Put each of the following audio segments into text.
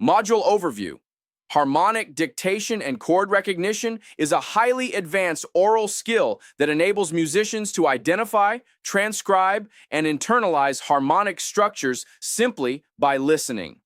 Module overview. Harmonic dictation and chord recognition is a highly advanced aural skill that enables musicians to identify, transcribe, and internalize harmonic structures simply by listening.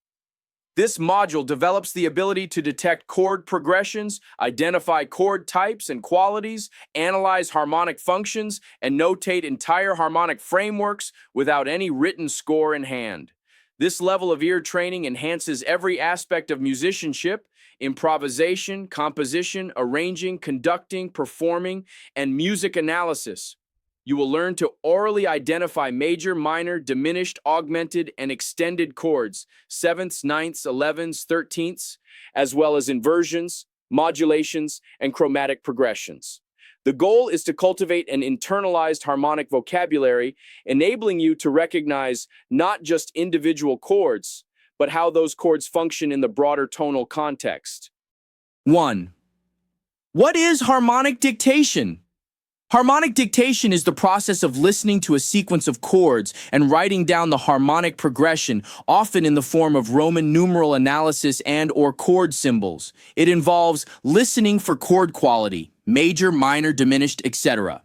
This module develops the ability to detect chord progressions, identify chord types and qualities, analyze harmonic functions, and notate entire harmonic frameworks without any written score in hand. This level of ear training enhances every aspect of musicianship: improvisation, composition, arranging, conducting, performing, and music analysis. You will learn to orally identify major, minor, diminished, augmented, and extended chords, sevenths, ninths, elevenths, thirteenths, as well as inversions, modulations, and chromatic progressions. The goal is to cultivate an internalized harmonic vocabulary, enabling you to recognize not just individual chords, but how those chords function in the broader tonal context. 1. What is harmonic dictation? Harmonic dictation is the process of listening to a sequence of chords and writing down the harmonic progression, often in the form of Roman numeral analysis and/or chord symbols. It involves listening for chord quality, major, minor, diminished, etc.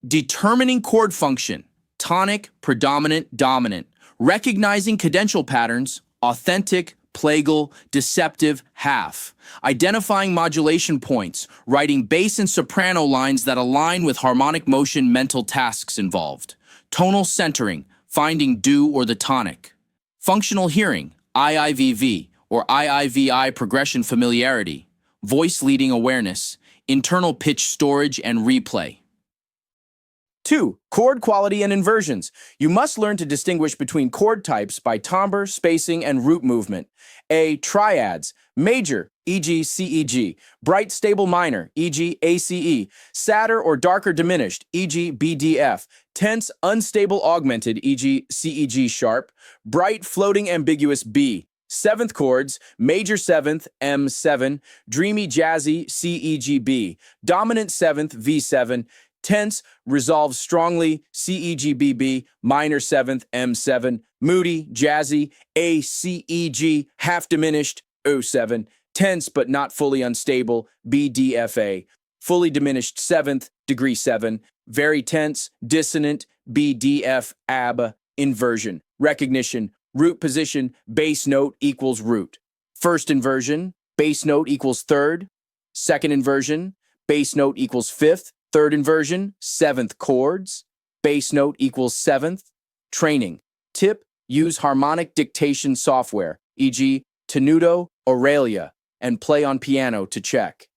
Determining chord function, tonic, predominant, dominant. Recognizing cadential patterns, authentic, plagal, deceptive, half. Identifying modulation points, writing bass and soprano lines that align with harmonic motion, mental tasks involved. Tonal centering, finding do or the tonic. Functional hearing, IIVV or IIVI progression familiarity. Voice leading awareness, internal pitch storage and replay. 2. Chord quality and inversions. You must learn to distinguish between chord types by timbre, spacing, and root movement. A. Triads. Major, e.g. CEG. Bright stable minor, e.g. ACE. Sadder or darker diminished, e.g. BDF. Tense unstable augmented, e.g. CEG sharp. Bright floating ambiguous B. Seventh chords, major seventh, M7. Dreamy jazzy, CEGB. Dominant seventh, V7. Tense, resolves strongly, CEGBB, minor seventh, M7, moody, jazzy, ACEG, half diminished, O7, tense but not fully unstable, BDFA, fully diminished seventh, degree 7, very tense, dissonant, BDF, AB, inversion, recognition, root position, bass note equals root. First inversion, bass note equals third. Second inversion, bass note equals fifth. Third inversion, seventh chords. Bass note equals seventh. Training. Tip, use harmonic dictation software, e.g. Tenuto, Auralia, and play on piano to check.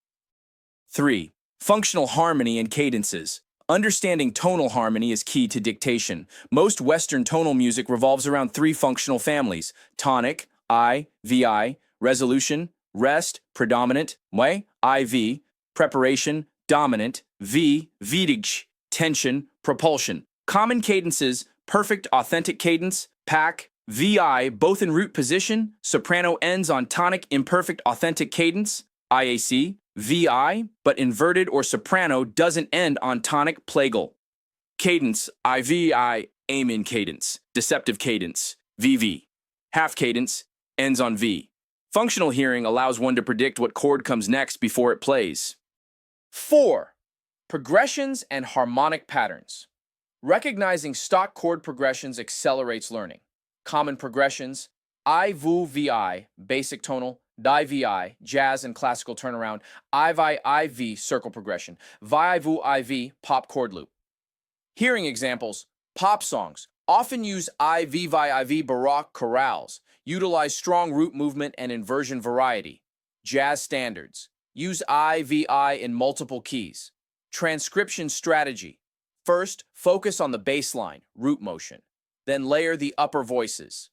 3. Functional harmony and cadences. Understanding tonal harmony is key to dictation. Most Western tonal music revolves around 3 functional families: tonic, I, VI, resolution, rest, predominant, IV, preparation, dominant, V, Vidig, tension, propulsion. Common cadences: perfect authentic cadence, PAC, VI, both in root position, soprano ends on tonic imperfect authentic cadence, IAC, VI, but inverted or soprano doesn't end on tonic plagal. Cadence, IVI, aim in cadence, deceptive cadence, VV. Half cadence, ends on V. Functional hearing allows one to predict what chord comes next before it plays. 4. Progressions and harmonic patterns. Recognizing stock chord progressions accelerates learning. Common progressions: I, VU, VI, basic tonal, Di, VI, jazz and classical turnaround, IV, IV, circle progression, Vi, VU, IV, pop chord loop. Hearing examples: pop songs often use IV, Vi, IV baroque chorales, utilize strong root movement and inversion variety. Jazz standards use IVI in multiple keys. Transcription strategy: first, focus on the bass line, root motion, then layer the upper voices.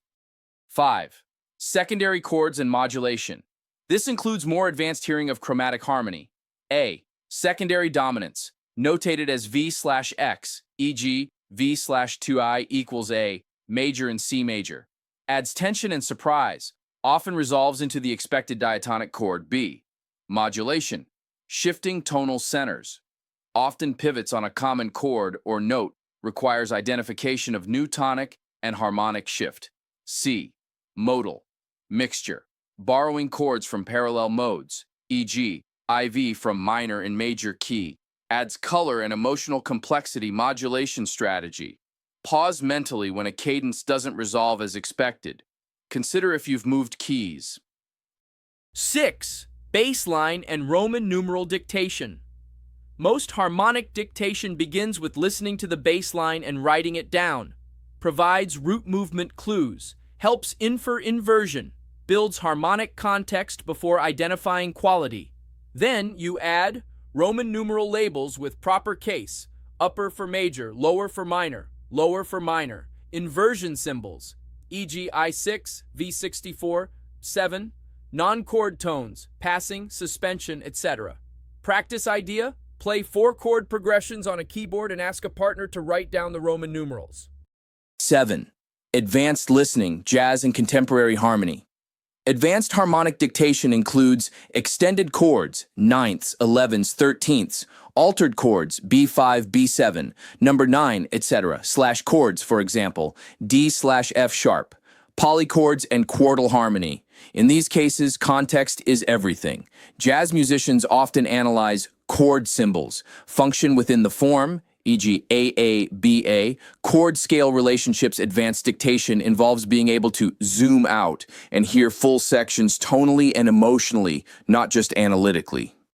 5. Secondary chords and modulation. This includes more advanced hearing of chromatic harmony. A. Secondary dominance, notated as V/X, e.g. V/2I equals A, major and C major. Adds tension and surprise, often resolves into the expected diatonic chord B. Modulation, shifting tonal centers, often pivots on a common chord or note, requires identification of new tonic and harmonic shift. C. Modal, mixture, Borrowing chords from parallel modes, e.g., IV from minor and major key, adds color and emotional complexity. Modulation strategy. Pause mentally when a cadence doesn't resolve as expected. Consider if you've moved keys. 6. Baseline and Roman numeral dictation. Most harmonic dictation begins with listening to the bass line and writing it down, provides root movement clues, helps infer inversion, builds harmonic context before identifying quality. Then you add Roman numeral labels with proper case, upper for major, lower for minor, inversion symbols, e.g. I6, V64, 7, non-chord tones, passing, suspension, etc. Practice idea? Play 4 chord progressions on a keyboard and ask a partner to write down the Roman numerals. 7. Advanced listening, jazz and contemporary harmony. Advanced harmonic dictation includes extended chords, ninths, 11ths, 13ths, altered chords, B5, B7, number 9, etc., slash chords, for example, D/F sharp, polychords, and quartal harmony. In these cases, context is everything. Jazz musicians often analyze chord symbols, function within the form, e.g. AA, BA, chord scale relationships. Advanced dictation involves being able to zoom out and hear full sections tonally and emotionally, not just analytically.